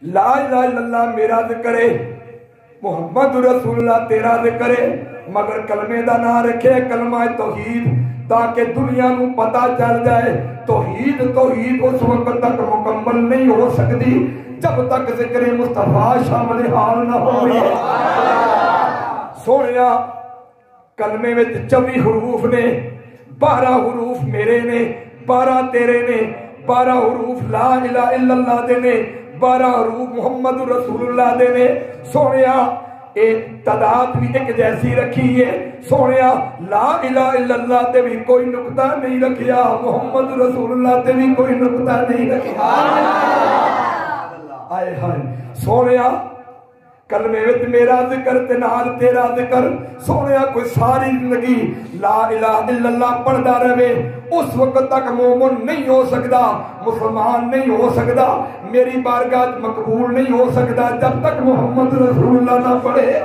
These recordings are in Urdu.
لا الہ الا اللہ میرا ذکر ہے، محمد رسول اللہ تیرا ذکر ہے، مگر کلمے دا نہ رکھے کلمہ توحید، تاکہ دنیا نو پتا چل جائے توحید اس وقت تک مکمل نہیں ہو سکتی جب تک ذکر مصطفیٰ شامل حال نہ ہوئے۔ سونیا کلمے میں 24 حروف نے، 12 حروف میرے نے، 12 تیرے نے، 12 حروف لا الہ الا اللہ دے نے، 12 حروف محمد رسول اللہ دے نے۔ سونیا ایک تعداد بھی ایک جیسی رکھی ہے، سونیا لا الہ الا اللہ تے بھی کوئی نقطہ نہیں رکھیا، محمد رسول اللہ تے بھی کوئی نقطہ نہیں رکھیا۔ آئے ہائے سونیا کلمے وچ میرا ذکر تے نال تیرا ذکر، سونیا کوئی ساری زندگی لا الہ الا اللہ پڑھدا رہے اس وقت تک مومن نہیں ہو سکتا، مسلمان نہیں ہو سکتا، میری بارگاہ مقبول نہیں ہو سکتا جب تک محمد رسول اللہ نہ پڑھے۔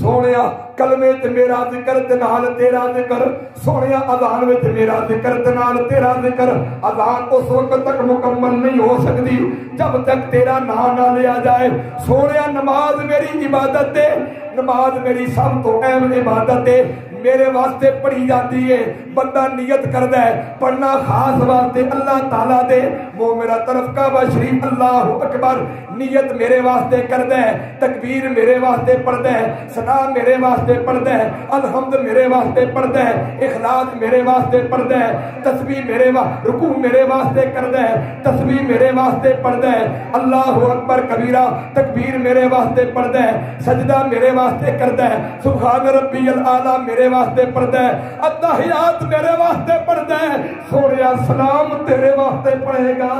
سونیا کلمے تے میرا ذکر تے نال تیرا ذکر، سونیا اذان وچ میرا ذکر تے نال تیرا ذکر، اذان اس وقت تک مکمل نہیں ہو سکتی جب تک تیرا نام نہ لیا جائے۔ سونیا نماز میری عبادت ہے، نماز میری سب تو اہم عبادت ہے، میرے واسطے پڑھی جاتی ہے، بندہ نیت کردا ہے پڑھنا خاص واسطے اللہ تعالیٰ دے، وہ میرا طرف کعبہ شریف اللہ اکبر نیت میرے واسطے کردا ہے، تکبیر میرے واسطے پڑھدا ہے، ثنا میرے واسطے پڑھدا ہے، الحمد میرے واسطے پڑھدا ہے، اخلاص میرے واسطے پڑھدا ہے، تسبیح میرے رکوع میرے واسطے کردا ہے، تسبیح میرے واسطے پڑھدا ہے، اللہ اکبر کبیرہ تکبیر میرے واسطے پڑھدا ہے، سجدہ میرے واسطے کردا ہے، سبحان ربی الاعلی میرے واسطے پڑھدا ہے، التحیات میرے واسطے پڑھدا ہے، سوریا سلام تیرے واسطے پڑھے گا۔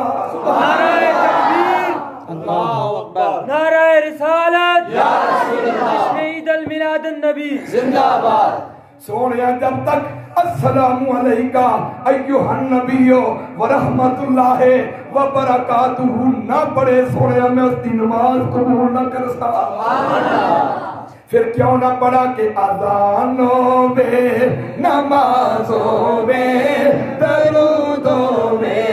نعرہ تکبیر، اللہ اکبر، نعرہ رسالت یا رسول اللہ، عید المیلاد النبی زندہ باد۔ سونیا جب تک السلام علیکہ ایھا النبی ورحمت اللہ وبرکاتہ نہ پڑھے سونیا میں اس کی نماز قبول نہ کر سکتا۔ پھر کیوں نہ پڑھا کہ اذانوں میں نمازوں میں درودوں میں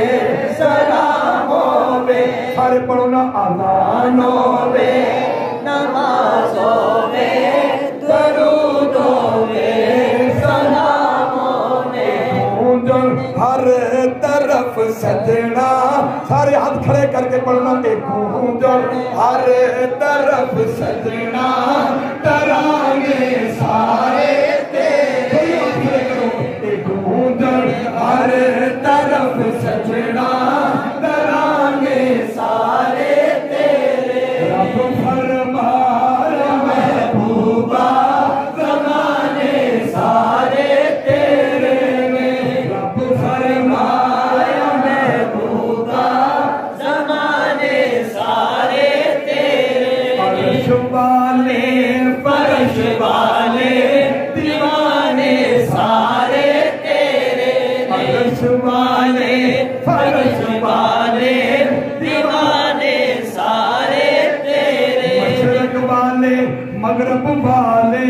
سلاموں میں، سارے پڑھو نا، اذانوں میں نمازوں میں درودوں میں سلاموں میں، ہر طرف سجنا، سارے ہاتھ کھڑے کر کے پڑھنا، ایک گونجن ہر طرف سجنا ترانے سارے تیرے، ایک گونجن ہر طرف سجنا ترانے سارے تیرے، رب فرمایا محبوبہ زمانے سارے تیرے، رب فرمایا محبوبہ زمانے سارے تیرے، فرش والے دیوانے سارے تیرے، فرش والے دیوانے سارے تیرے، مشرق والے مغرب والے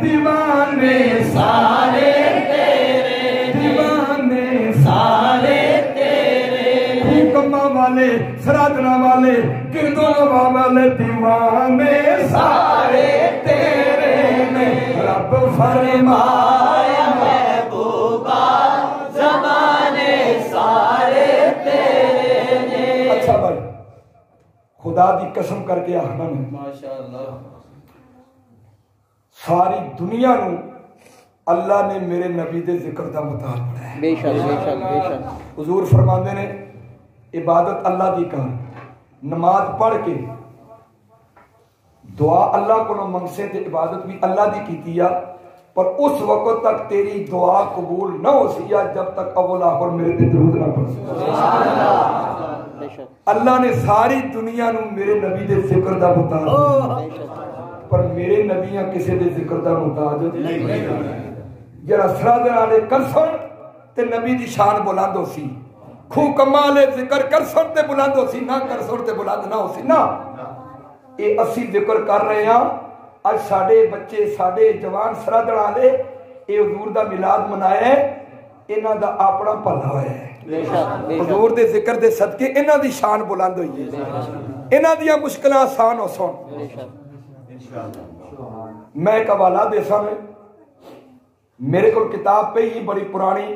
دیوانے سارے تیرے، دیوانے سارے تیرے، حکمہ والے سراجنا والے گردوں والے دیوانے سارے تیرے میں، رب فرمایا محبوبہ زمانے سارے تیرے نے۔ اچھا بھائی خدا دی قسم کر کے آخنا میں ماشاءاللہ ساری دنیا نو اللہ نے میرے نبی دے ذکر دا مطالب پڑھا ہے، بے شک بے شک بے شک۔ حضور فرماندے نے عبادت اللہ دی کر، نماز پڑھ کے دعا اللہ کو منگسے تے عبادت بھی اللہ دی کیتی ہے، پر اس وقت تک تیری دعا قبول نہ ہو سی جب تک اول آخر میرے تے درود نہ پڑھ سی۔ اللہ نے ساری دنیا نو میرے نبی دے ذکر دا مطالب، پر میرے نبیاں کسی دے ذکر دا مطالب نہیں، جرا سرادر آلے کرسن تے نبی دی شان بلند ہو سی، خو کمالے ذکر کرسن تے بلند ہو سی، نہ کرسن تے بلند نہ ہو سی نا۔ اے اسی ذکر کر رہے ہیں، اج ساڑے بچے ساڑے جوان سرادر آلے اے حضور دا میلاد منایا ہے، انہاں دا اپنا بھلا ہویا ہے، حضور دے ذکر دے صدقے انہاں دی شان بلند ہوئی ہے انہاں دیاں مشکلاں آسان ہو سن میں ایک حوالہ دے سامنے میرے کو کتاب پہ ہی بڑی پرانی